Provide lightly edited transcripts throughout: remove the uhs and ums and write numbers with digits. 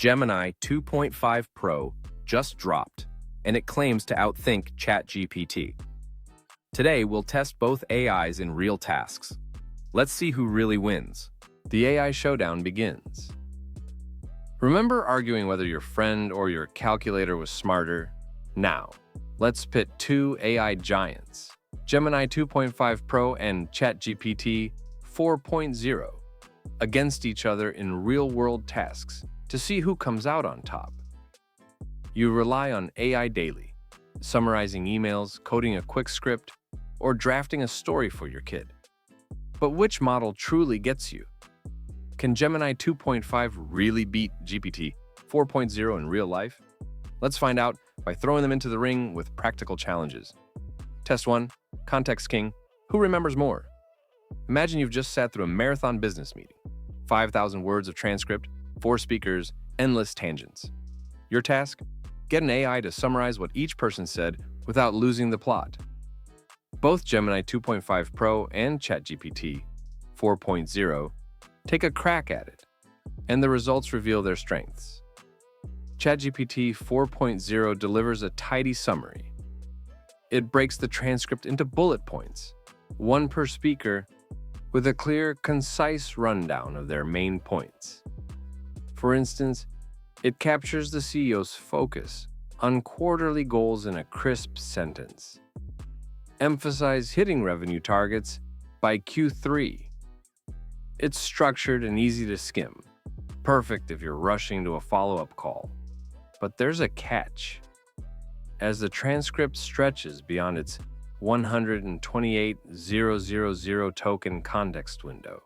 Gemini 2.5 Pro just dropped, and it claims to outthink ChatGPT. Today, we'll test both AIs in real tasks. Let's see who really wins. The AI showdown begins. Remember arguing whether your friend or your calculator was smarter? Now, let's pit two AI giants, Gemini 2.5 Pro and ChatGPT 4.0, against each other in real-world tasks to see who comes out on top. You rely on AI daily, summarizing emails, coding a quick script, or drafting a story for your kid. But which model truly gets you? Can Gemini 2.5 really beat GPT 4.0 in real life? Let's find out by throwing them into the ring with practical challenges. Test 1. Context King. Who remembers more? Imagine you've just sat through a marathon business meeting. 5,000 words of transcript, 4 speakers, endless tangents. Your task? Get an AI to summarize what each person said without losing the plot. Both Gemini 2.5 Pro and ChatGPT 4.0 take a crack at it, and the results reveal their strengths. ChatGPT 4.0 delivers a tidy summary. It breaks the transcript into bullet points, one per speaker, with a clear, concise rundown of their main points. For instance, it captures the CEO's focus on quarterly goals in a crisp sentence. Emphasize hitting revenue targets by Q3. It's structured and easy to skim, perfect if you're rushing to a follow-up call. But there's a catch. As the transcript stretches beyond its 128,000 token context window,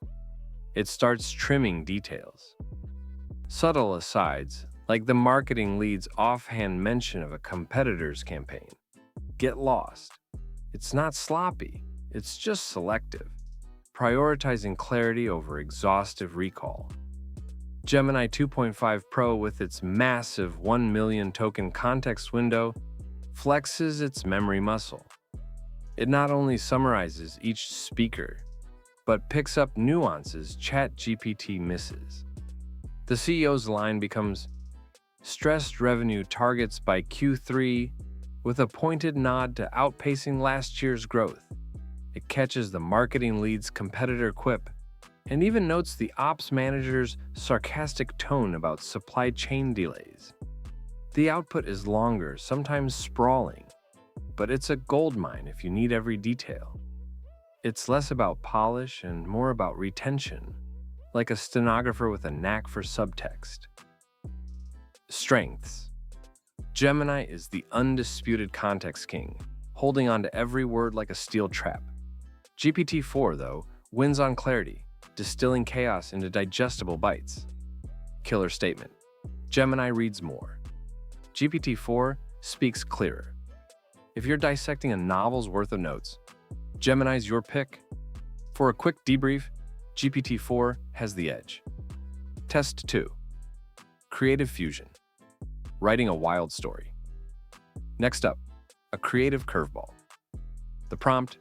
it starts trimming details. Subtle asides, like the marketing lead's offhand mention of a competitor's campaign, get lost. It's not sloppy, it's just selective, prioritizing clarity over exhaustive recall. Gemini 2.5 Pro, with its massive 1 million token context window, flexes its memory muscle. It not only summarizes each speaker, but picks up nuances ChatGPT misses. The CEO's line becomes stressed revenue targets by Q3 with a pointed nod to outpacing last year's growth. It catches the marketing lead's competitor quip and even notes the ops manager's sarcastic tone about supply chain delays. The output is longer, sometimes sprawling, but it's a goldmine if you need every detail. It's less about polish and more about retention, like a stenographer with a knack for subtext. Strengths. Gemini is the undisputed context king, holding on to every word like a steel trap. GPT-4, though, wins on clarity, distilling chaos into digestible bites. Killer statement. Gemini reads more. GPT-4 speaks clearer. If you're dissecting a novel's worth of notes, Gemini's your pick. For a quick debrief, GPT-4 has the edge. Test 2. Creative fusion. Writing a wild story. Next up, a creative curveball. The prompt: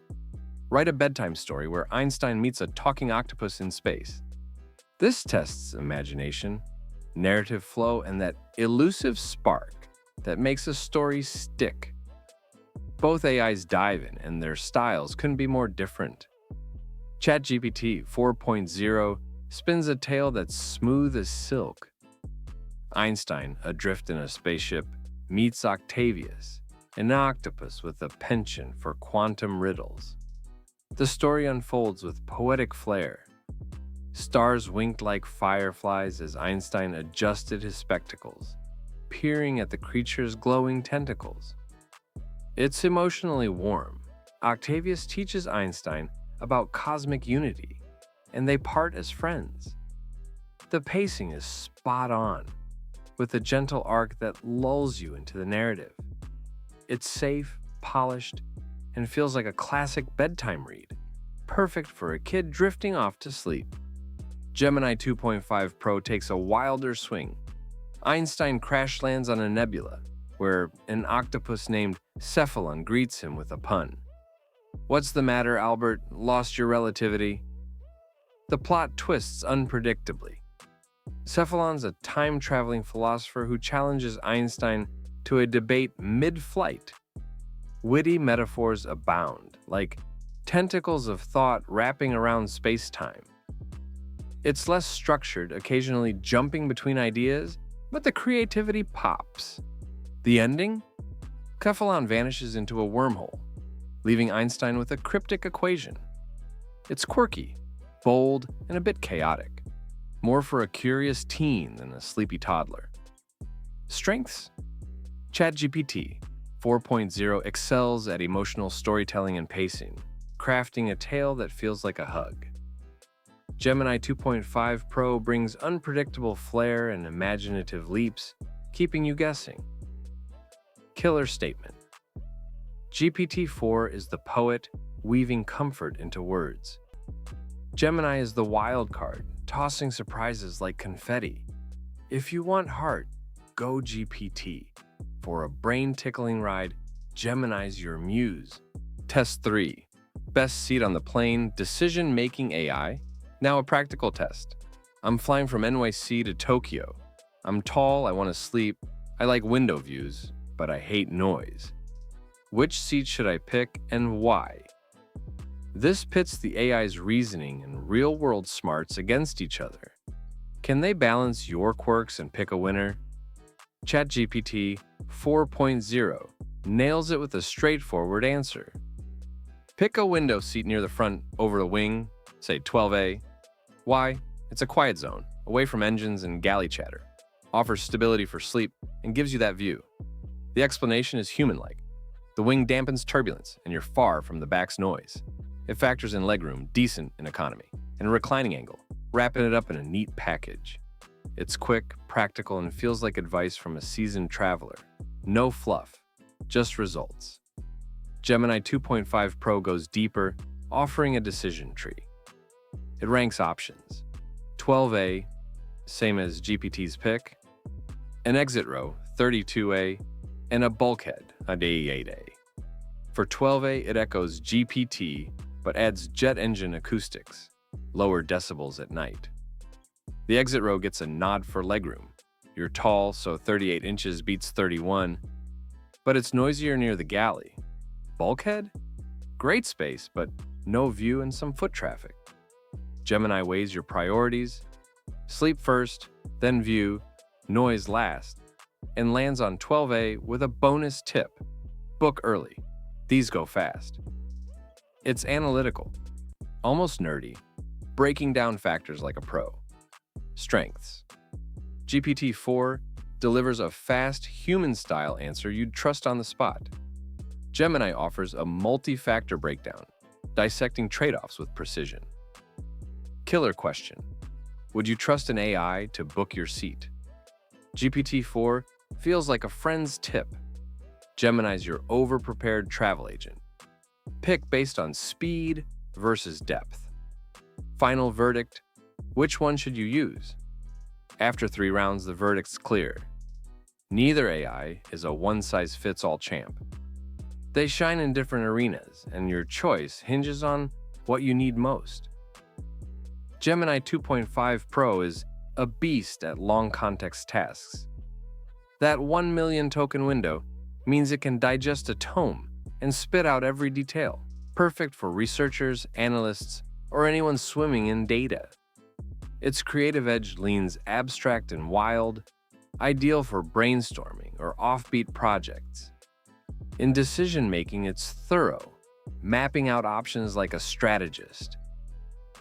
write a bedtime story where Einstein meets a talking octopus in space. This tests imagination, narrative flow, and that elusive spark that makes a story stick. Both AIs dive in, and their styles couldn't be more different. ChatGPT 4.0 spins a tale that's smooth as silk. Einstein, adrift in a spaceship, meets Octavius, an octopus with a penchant for quantum riddles. The story unfolds with poetic flair. Stars winked like fireflies as Einstein adjusted his spectacles, peering at the creature's glowing tentacles. It's emotionally warm. Octavius teaches Einstein about cosmic unity, and they part as friends. The pacing is spot on, with a gentle arc that lulls you into the narrative. It's safe, polished, and feels like a classic bedtime read, perfect for a kid drifting off to sleep. Gemini 2.5 Pro takes a wilder swing. Einstein crash lands on a nebula, where an octopus named Cephalon greets him with a pun. "What's the matter, Albert? Lost your relativity?" The plot twists unpredictably. Cephalon's a time-traveling philosopher who challenges Einstein to a debate mid-flight. Witty metaphors abound, like tentacles of thought wrapping around space-time. It's less structured, occasionally jumping between ideas, but the creativity pops. The ending? Cephalon vanishes into a wormhole, leaving Einstein with a cryptic equation. It's quirky, bold, and a bit chaotic, more for a curious teen than a sleepy toddler. Strengths? ChatGPT 4.0 excels at emotional storytelling and pacing, crafting a tale that feels like a hug. Gemini 2.5 Pro brings unpredictable flair and imaginative leaps, keeping you guessing. Killer statement. GPT-4 is the poet, weaving comfort into words. Gemini is the wild card, tossing surprises like confetti. If you want heart, go GPT. For a brain-tickling ride, Gemini's your muse. Test 3. Best seat on the plane, decision-making AI. Now a practical test. I'm flying from NYC to Tokyo. I'm tall, I want to sleep. I like window views, but I hate noise. Which seat should I pick and why? This pits the AI's reasoning and real-world smarts against each other. Can they balance your quirks and pick a winner? ChatGPT 4.0 nails it with a straightforward answer. Pick a window seat near the front over the wing, say 12A. Why? It's a quiet zone, away from engines and galley chatter, offers stability for sleep, and gives you that view. The explanation is human-like. The wing dampens turbulence, and you're far from the back's noise. It factors in legroom, decent in economy, and a reclining angle, wrapping it up in a neat package. It's quick, practical, and feels like advice from a seasoned traveler. No fluff, just results. Gemini 2.5 Pro goes deeper, offering a decision tree. It ranks options. 12A, same as GPT's pick, an exit row, 32A, and a bulkhead, a 8A. For 12A, it echoes GPT, but adds jet engine acoustics, lower decibels at night. The exit row gets a nod for legroom. You're tall, so 38 inches beats 31, but it's noisier near the galley. Bulkhead? Great space, but no view and some foot traffic. Gemini weighs your priorities, sleep first, then view, noise last, and lands on 12A with a bonus tip. Book early. These go fast. It's analytical, almost nerdy, breaking down factors like a pro. Strengths. GPT-4 delivers a fast, human-style answer you'd trust on the spot. Gemini offers a multi-factor breakdown, dissecting trade-offs with precision. Killer question. Would you trust an AI to book your seat? GPT-4 feels like a friend's tip. Gemini's your over-prepared travel agent. Pick based on speed versus depth. Final verdict, which one should you use? After 3 rounds, the verdict's clear. Neither AI is a one-size-fits-all champ. They shine in different arenas, and your choice hinges on what you need most. Gemini 2.5 Pro is a beast at long context tasks. That 1 million token window means it can digest a tome and spit out every detail, perfect for researchers, analysts, or anyone swimming in data. Its creative edge leans abstract and wild, ideal for brainstorming or offbeat projects. In decision-making, it's thorough, mapping out options like a strategist.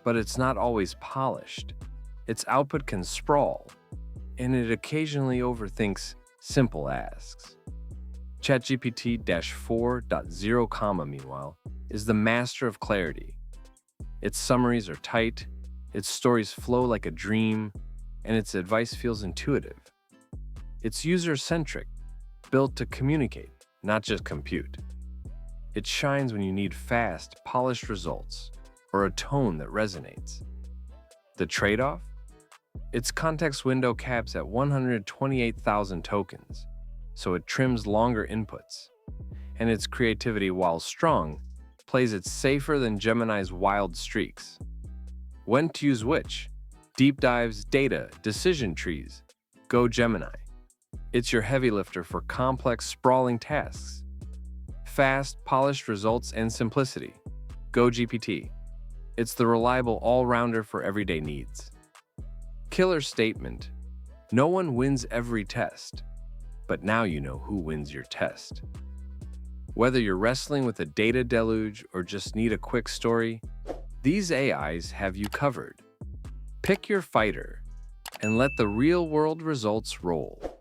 But it's not always polished. Its output can sprawl, and it occasionally overthinks simple asks. ChatGPT-4.0, meanwhile, is the master of clarity. Its summaries are tight, its stories flow like a dream, and its advice feels intuitive. It's user-centric, built to communicate, not just compute. It shines when you need fast, polished results, or a tone that resonates. The trade-off? Its context window caps at 128,000 tokens, so it trims longer inputs. And its creativity, while strong, plays it safer than Gemini's wild streaks. When to use which? Deep dives, data, decision trees. Go Gemini. It's your heavy lifter for complex, sprawling tasks. Fast, polished results and simplicity. Go GPT. It's the reliable all-rounder for everyday needs. Killer statement. No one wins every test, but now you know who wins your test. Whether you're wrestling with a data deluge or just need a quick story, these AIs have you covered. Pick your fighter and let the real-world results roll.